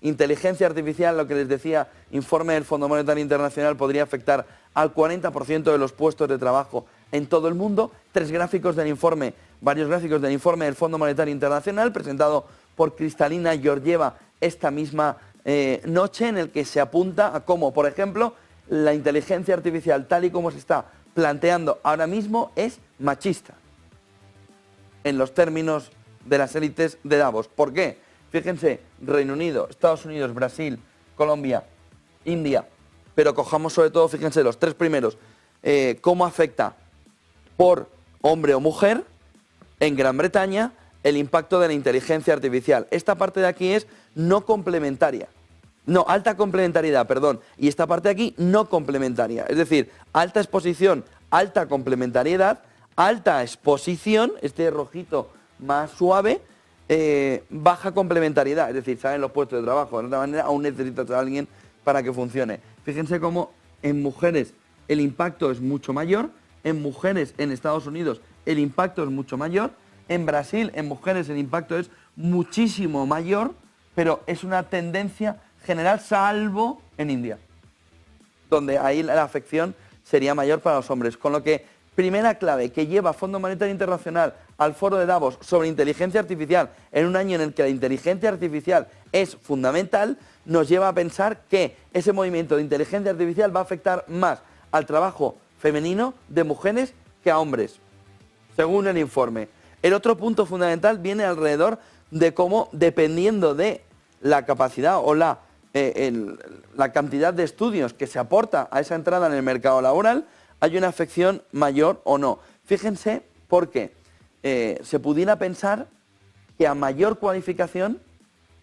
inteligencia artificial, lo que les decía, informe del Fondo Monetario Internacional, podría afectar al 40% de los puestos de trabajo en todo el mundo. Varios gráficos del informe del Fondo Monetario Internacional, presentado por Kristalina Georgieva esta misma noche, en el que se apunta a cómo, por ejemplo, la inteligencia artificial, tal y como se está planteando ahora mismo, es machista en los términos de las élites de Davos. ¿Por qué? Fíjense, Reino Unido, Estados Unidos, Brasil, Colombia, India, pero cojamos sobre todo, fíjense, los tres primeros, cómo afecta por hombre o mujer en Gran Bretaña el impacto de la inteligencia artificial. Esta parte de aquí es no complementaria. No, alta complementariedad, perdón. Y esta parte de aquí no complementaria. Es decir, alta exposición, alta complementariedad, alta exposición, este rojito más suave, baja complementariedad. Es decir, salen los puestos de trabajo. De otra manera, aún necesitas a alguien para que funcione. Fíjense cómo en mujeres el impacto es mucho mayor. En mujeres en Estados Unidos el impacto es mucho mayor. En Brasil, en mujeres, el impacto es muchísimo mayor, pero es una tendencia general, salvo en India, donde ahí la afección sería mayor para los hombres. Con lo que, primera clave que lleva Fondo Monetario Internacional al foro de Davos sobre inteligencia artificial, en un año en el que la inteligencia artificial es fundamental, nos lleva a pensar que ese movimiento de inteligencia artificial va a afectar más al trabajo femenino de mujeres que a hombres, según el informe. El otro punto fundamental viene alrededor de cómo, dependiendo de la capacidad o la cantidad de estudios que se aporta a esa entrada en el mercado laboral, hay una afección mayor o no. Fíjense porque se pudiera pensar que a mayor cualificación,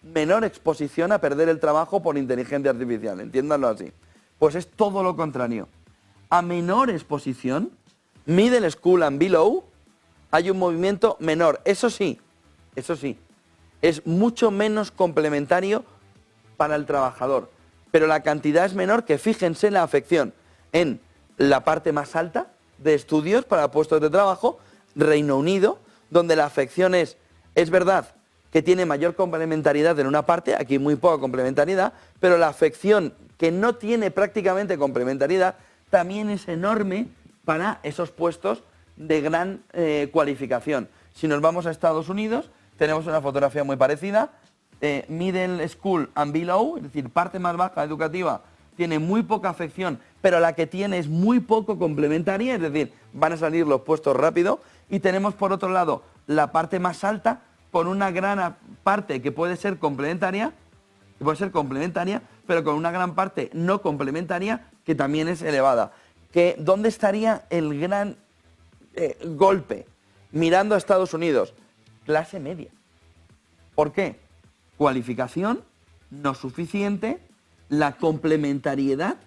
menor exposición a perder el trabajo por inteligencia artificial, entiéndanlo así. Pues es todo lo contrario. A menor exposición, middle school and below, hay un movimiento menor. Eso sí, es mucho menos complementario para el trabajador, pero la cantidad es menor, que fíjense en la afección en la parte más alta de estudios para puestos de trabajo, Reino Unido, donde la afección es verdad que tiene mayor complementariedad en una parte, aquí muy poca complementariedad, pero la afección que no tiene prácticamente complementariedad también es enorme para esos puestos de gran cualificación. Si nos vamos a Estados Unidos, tenemos una fotografía muy parecida, middle school and below, es decir, parte más baja educativa, tiene muy poca afección, pero la que tiene es muy poco complementaria, es decir, van a salir los puestos rápido, y tenemos por otro lado la parte más alta, con una gran parte que puede ser complementaria, pero con una gran parte no complementaria que también es elevada. ¿Dónde estaría el gran golpe? Mirando a Estados Unidos, clase media. ¿Por qué? Cualificación no suficiente, la complementariedad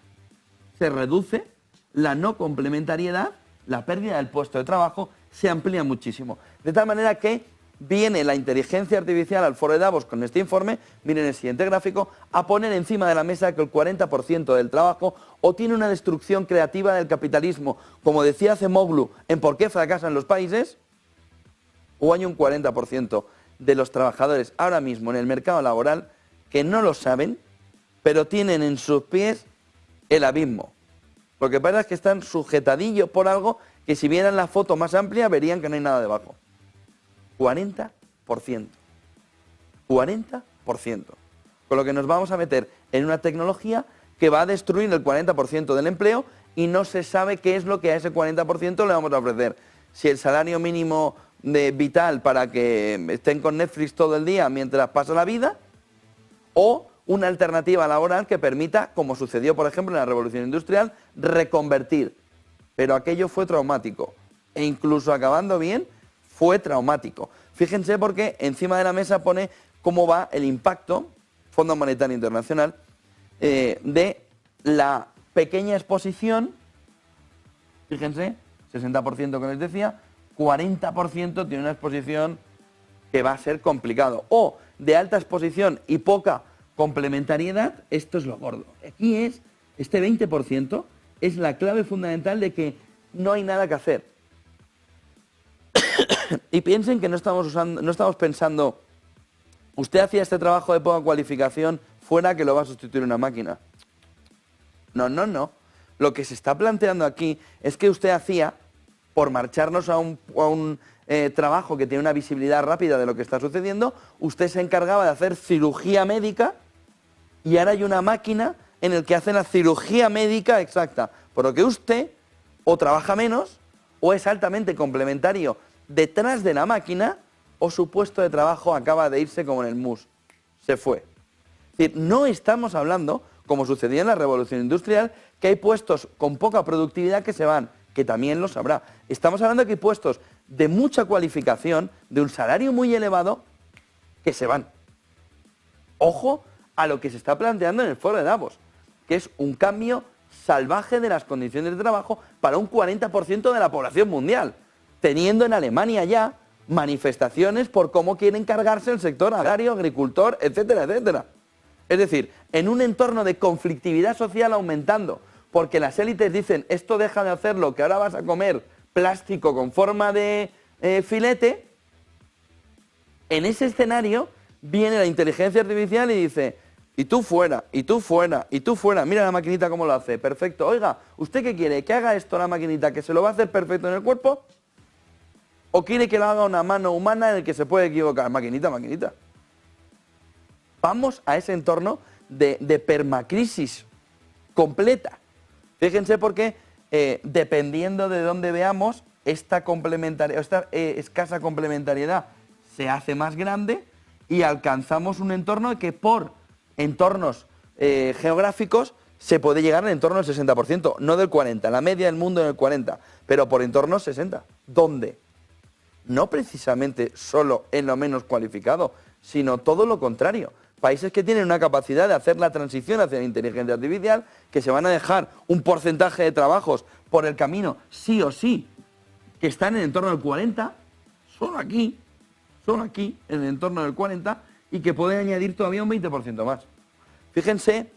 se reduce, la no complementariedad, la pérdida del puesto de trabajo, se amplía muchísimo. De tal manera que viene la inteligencia artificial al foro de Davos con este informe, miren el siguiente gráfico, a poner encima de la mesa que el 40% del trabajo o tiene una destrucción creativa del capitalismo, como decía Acemoglu en ¿Por qué fracasan los países?, o hay un 40% de los trabajadores ahora mismo en el mercado laboral que no lo saben, pero tienen en sus pies el abismo. Lo que pasa es que están sujetadillos por algo que, si vieran la foto más amplia, verían que no hay nada debajo. 40%. 40%. Con lo que nos vamos a meter en una tecnología que va a destruir el 40% del empleo y no se sabe qué es lo que a ese 40% le vamos a ofrecer. Si el salario mínimo vital para que estén con Netflix todo el día mientras pasa la vida, o una alternativa laboral que permita, como sucedió por ejemplo en la Revolución Industrial, reconvertir. Pero aquello fue traumático, e incluso acabando bien, fue traumático. Fíjense porque encima de la mesa pone cómo va el impacto, Fondo Monetario Internacional, de la pequeña exposición, fíjense, 60% que les decía, 40% tiene una exposición que va a ser complicado. O de alta exposición y poca complementariedad, esto es lo gordo. Aquí es, este 20% es la clave fundamental de que no hay nada que hacer. Y piensen que no estamos pensando, usted hacía este trabajo de poca cualificación fuera que lo va a sustituir una máquina. No, no, no. Lo que se está planteando aquí es que usted hacía, por marcharnos a un trabajo que tiene una visibilidad rápida de lo que está sucediendo, usted se encargaba de hacer cirugía médica y ahora hay una máquina en la que hace la cirugía médica exacta. Por lo que usted o trabaja menos o es altamente complementario detrás de la máquina o su puesto de trabajo acaba de irse como en el mus. Se fue. Es decir, no estamos hablando, como sucedía en la revolución industrial, que hay puestos con poca productividad que se van, que también los habrá. Estamos hablando de que hay puestos de mucha cualificación, de un salario muy elevado, que se van. Ojo a lo que se está planteando en el foro de Davos, que es un cambio salvaje de las condiciones de trabajo para un 40% de la población mundial, teniendo en Alemania ya manifestaciones por cómo quieren cargarse el sector agrario, agricultor, etcétera, etcétera. Es decir, en un entorno de conflictividad social aumentando, porque las élites dicen, esto deja de hacerlo, que ahora vas a comer plástico con forma de filete, en ese escenario viene la inteligencia artificial y dice, y tú fuera, y tú fuera, y tú fuera, mira la maquinita cómo lo hace, perfecto. Oiga, ¿usted qué quiere? ¿Que haga esto la maquinita, que se lo va a hacer perfecto en el cuerpo? ¿O quiere que lo haga una mano humana en el que se puede equivocar? Maquinita, maquinita. Vamos a ese entorno de permacrisis completa. Fíjense porque dependiendo de dónde veamos, esta escasa complementariedad se hace más grande y alcanzamos un entorno que por entornos geográficos se puede llegar al entorno del 60%, no del 40%, la media del mundo en el 40%, pero por entornos 60%. ¿Dónde? No precisamente solo en lo menos cualificado, sino todo lo contrario. Países que tienen una capacidad de hacer la transición hacia la inteligencia artificial, que se van a dejar un porcentaje de trabajos por el camino, sí o sí, que están en el entorno del 40%, son aquí, en el entorno del 40%, y que pueden añadir todavía un 20% más. Fíjense,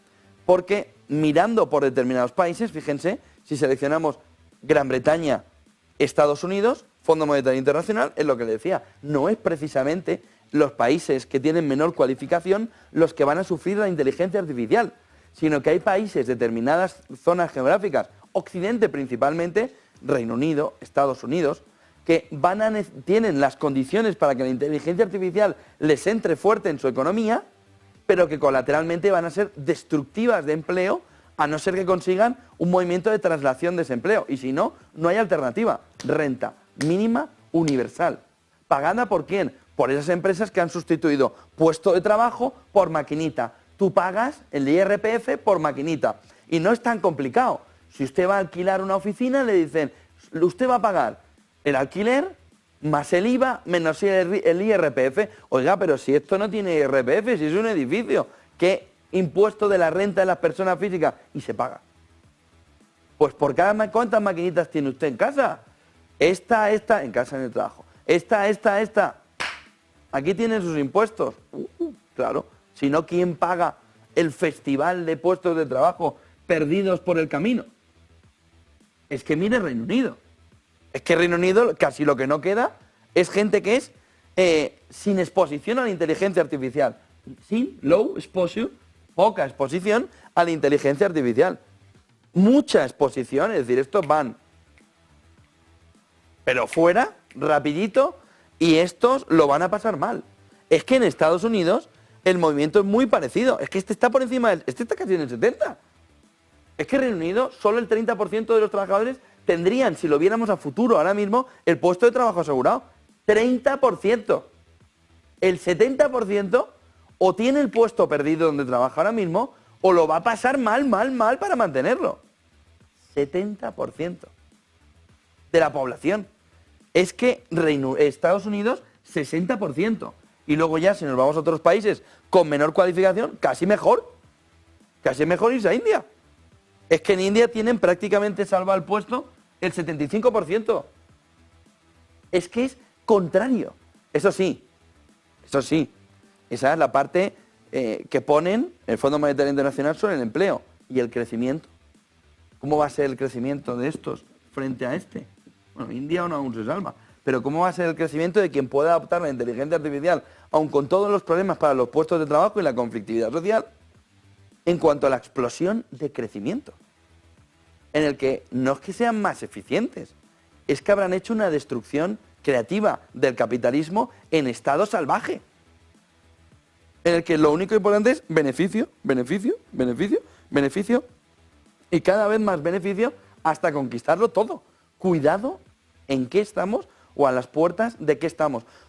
porque mirando por determinados países, fíjense, si seleccionamos Gran Bretaña, Estados Unidos, Fondo Monetario Internacional, es lo que le decía, no es precisamente los países que tienen menor cualificación los que van a sufrir la inteligencia artificial, sino que hay países, determinadas zonas geográficas, Occidente principalmente, Reino Unido, Estados Unidos, que tienen las condiciones para que la inteligencia artificial les entre fuerte en su economía, pero que colateralmente van a ser destructivas de empleo, a no ser que consigan un movimiento de traslación de ese empleo. Y si no, no hay alternativa. Renta mínima universal. ¿Pagada por quién? Por esas empresas que han sustituido puesto de trabajo por maquinita. Tú pagas el IRPF por maquinita. Y no es tan complicado. Si usted va a alquilar una oficina, le dicen, usted va a pagar el alquiler más el IVA menos el IRPF. Oiga, pero si esto no tiene IRPF, si es un edificio, ¿qué impuesto de la renta de las personas físicas? Y se paga. Pues por ¿cuántas maquinitas tiene usted en casa? Esta, en casa, en el trabajo. Esta. Aquí tienen sus impuestos. Claro. Si no, ¿quién paga el festival de puestos de trabajo perdidos por el camino? Es que mire Reino Unido. Es que Reino Unido casi lo que no queda es gente que es sin exposición a la inteligencia artificial. Sin low exposure, poca exposición a la inteligencia artificial. Mucha exposición, es decir, estos van. Pero fuera, rapidito, y estos lo van a pasar mal. Es que en Estados Unidos el movimiento es muy parecido. Es que este está por encima este está casi en el 70%. Es que en Reino Unido solo el 30% de los trabajadores tendrían, si lo viéramos a futuro ahora mismo, el puesto de trabajo asegurado. 30%. El 70% o tiene el puesto perdido donde trabaja ahora mismo o lo va a pasar mal para mantenerlo. 70% de la población. Es que Estados Unidos, 60%. Y luego ya, si nos vamos a otros países con menor cualificación, casi mejor. Casi mejor irse a India. Es que en India tienen prácticamente salvado el puesto el 75%. Es que es contrario. Eso sí. Esa es la parte que ponen el Fondo Monetario Internacional sobre el empleo y el crecimiento. ¿Cómo va a ser el crecimiento de estos frente a este? Bueno, India aún se salva. Pero ¿cómo va a ser el crecimiento de quien pueda adoptar la inteligencia artificial, aun con todos los problemas para los puestos de trabajo y la conflictividad social? en cuanto a la explosión de crecimiento, en el que no es que sean más eficientes, es que habrán hecho una destrucción creativa del capitalismo en estado salvaje, en el que lo único importante es beneficio, beneficio, beneficio, beneficio y cada vez más beneficio hasta conquistarlo todo. Cuidado en qué estamos o a las puertas de qué estamos.